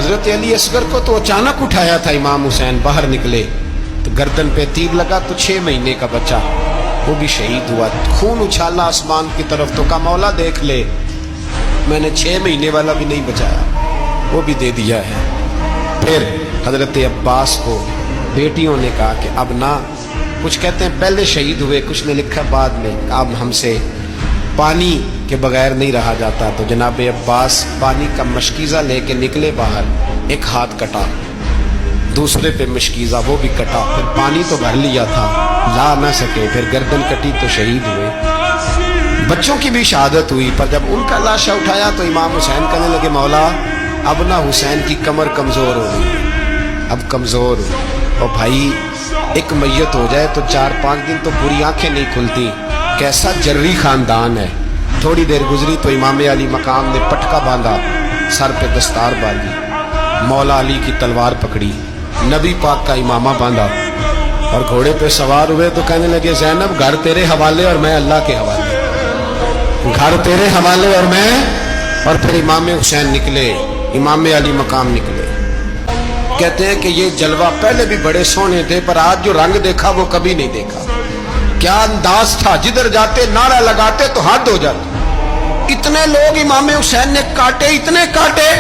حضرت علی اصغر کو تو اچانک اٹھایا تھا امام حسین، باہر نکلے تو گردن پہ تیر لگا تو 6 مہینے کا بچہ وہ بھی شہید ہوا، خون اچھالا آسمان کی طرف تو کہا مولا دیکھ لے میں نے 6 مہینے والا بھی نہیں بچایا، وہ بھی دے دیا ہے۔ پھر حضرت عباس کو بیٹیوں نے کہا کہ اب نہ، کچھ کہتے ہیں پہلے شہید ہوئے، کچھ نے لکھا بعد میں، اب ہم سے پانی کے بغیر نہیں رہا جاتا، تو جناب عباس پانی کا مشکیزہ لے کے نکلے باہر، ایک ہاتھ کٹا، دوسرے پہ مشکیزہ وہ بھی کٹا، پھر پانی تو بھر لیا تھا لا نہ سکے، پھر گردن کٹی تو شہید ہوئے۔ بچوں کی بھی شہادت ہوئی، پر جب ان کا لاشا اٹھایا تو امام حسین کہنے لگے مولا اب نہ حسین کی کمر کمزور ہو گئی، اب کمزور ہو، اور بھائی ایک میت ہو جائے تو 4-5 دن تو پوری آنکھیں نہیں کھلتی، کیسا جری خاندان ہے۔ تھوڑی دیر گزری تو امام علی مقام نے پٹکا باندھا، سر پہ دستار باندھی، مولا علی کی تلوار پکڑی، نبی پاک کا امامہ باندھا اور گھوڑے پہ سوار ہوئے تو کہنے لگے زینب گھر تیرے حوالے اور میں اللہ کے حوالے، گھر تیرے حوالے اور میں، اور پھر امام حسین نکلے، امام علی مقام نکلے۔ کہتے ہیں کہ یہ جلوہ پہلے بھی بڑے سونے تھے، پر آج جو رنگ دیکھا وہ کبھی نہیں دیکھا۔ کیا انداز تھا، جدھر جاتے نعرہ لگاتے تو حد ہو جاتے۔ اتنے لوگ امام حسین نے کاٹے، اتنے کاٹے،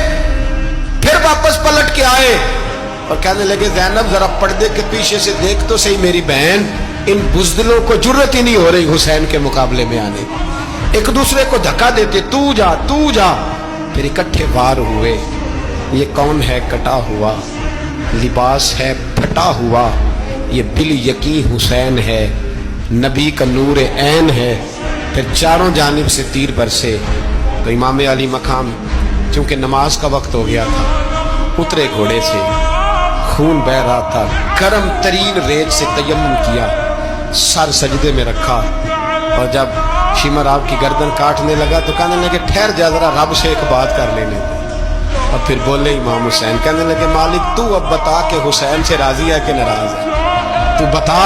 پھر واپس پلٹ کے آئے اور کہنے لگے زینب ذرا پردے کے پیچھے سے دیکھ تو صحیح میری بہن، ان بزدلوں کو جرت ہی نہیں ہو رہی حسین کے مقابلے میں آنے، ایک دوسرے کو دھکا دیتے، تو جا تو جا، پھر اکٹھے وار ہوئے۔ یہ کون ہے کٹا ہوا، لباس ہے پھٹا ہوا، یہ بال یقین حسین ہے، نبی کا نور عین ہے۔ پھر چاروں جانب سے تیر برسے تو امام علی مقام چونکہ نماز کا وقت ہو گیا تھا، اترے گھوڑے سے، خون بہ رہا تھا، گرم ترین ریت سے تیمم کیا، سر سجدے میں رکھا، اور جب شمر آپ کی گردن کاٹنے لگا تو کہنے لگے ٹھہر جا ذرا رب سے ایک بات کر لینے دے۔ اور پھر بولے امام حسین، کہنے لگے مالک تو اب بتا کہ حسین سے راضی ہے کہ ناراض ہے، تو بتا۔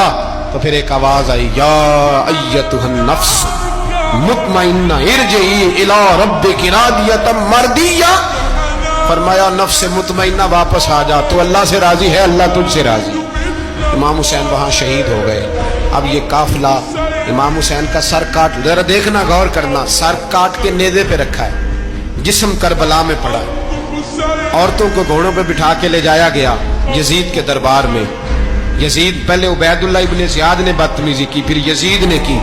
تو پھر ایک آواز آئی، یا ایتھا النفس مطمئنہ ارجعی الی ربک راضیۃ مرضیہ، فرمایا نفس مطمئنہ واپس آ جا، تو اللہ سے راضی ہے، اللہ تجھ سے راضی۔ امام حسین وہاں شہید ہو گئے۔ اب یہ قافلہ امام حسین کا سر کاٹ، ذرا دیکھنا غور کرنا، سر کاٹ کے نیزے پہ رکھا ہے، جسم کربلا میں پڑا ہے، عورتوں کو گھوڑوں پہ بٹھا کے لے جایا گیا یزید کے دربار میں۔ یزید پہلے عبید اللہ ابن زیاد نے بدتمیزی کی، پھر یزید نے کی۔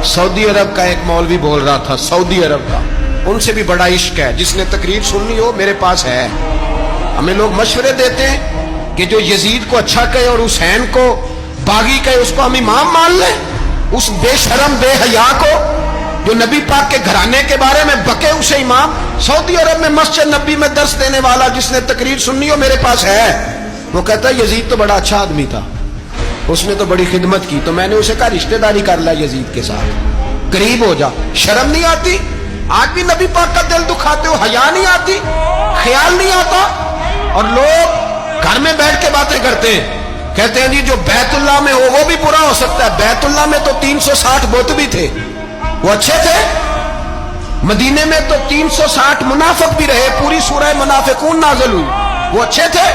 سعودی عرب کا ایک مولوی بول رہا تھا، سعودی عرب کا، ان سے بھی بڑا عشق ہے، جس نے تقریر سننی ہو میرے پاس ہے۔ ہمیں لوگ مشورے دیتے ہیں کہ جو یزید کو اچھا کہے اور حسین کو باغی کہے اس کو ہم امام مان لیں، اس بے شرم بے حیا کو جو نبی پاک کے گھرانے کے بارے میں بکے اسے امام۔ سعودی عرب میں مسجد نبی میں درس دینے والا جس نے تقریر سننی ہو میرے پاس ہے، وہ کہتا ہے یزید تو بڑا اچھا آدمی تھا، اس نے تو بڑی خدمت کی، تو میں نے اسے کہا رشتہ داری کر لیا یزید کے ساتھ، قریب ہو جا۔ شرم نہیں آتی؟ آج بھی نبی پاک کا دل دکھاتے ہو، حیا نہیں آتی، خیال نہیں آتا؟ اور لوگ گھر میں بیٹھ کے باتیں کرتے ہیں، کہتے ہیں جی جو بیت اللہ میں ہو وہ بھی برا ہو سکتا ہے۔ بیت اللہ میں تو 360 بت بھی تھے، وہ اچھے تھے۔ مدینے میں تو 360 منافق بھی رہے، پوری سورہ منافقون نازل ہوئی، وہ اچھے تھے۔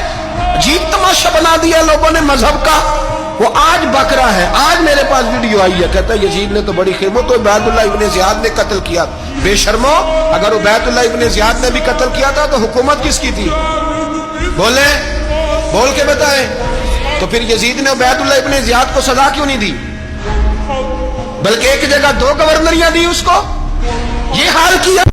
عجیب تماشا بنا دیا لوگوں نے مذہب کا۔ وہ آج بک رہا ہے، آج میرے پاس ویڈیو آئی ہے، کہتا ہے یزید نے تو بڑی خدمت، تو عبید اللہ ابن زیاد نے قتل کیا۔ بے شرمو، اگر عبید اللہ ابن زیاد نے بھی قتل کیا تھا تو حکومت کس کی تھی؟ بولے، بول کے بتائیں۔ تو پھر یزید نے عبید اللہ ابن زیاد کو سزا کیوں نہیں دی، بلکہ ایک جگہ 2 گورنریاں دی اس کو؟ یہ حال کیا۔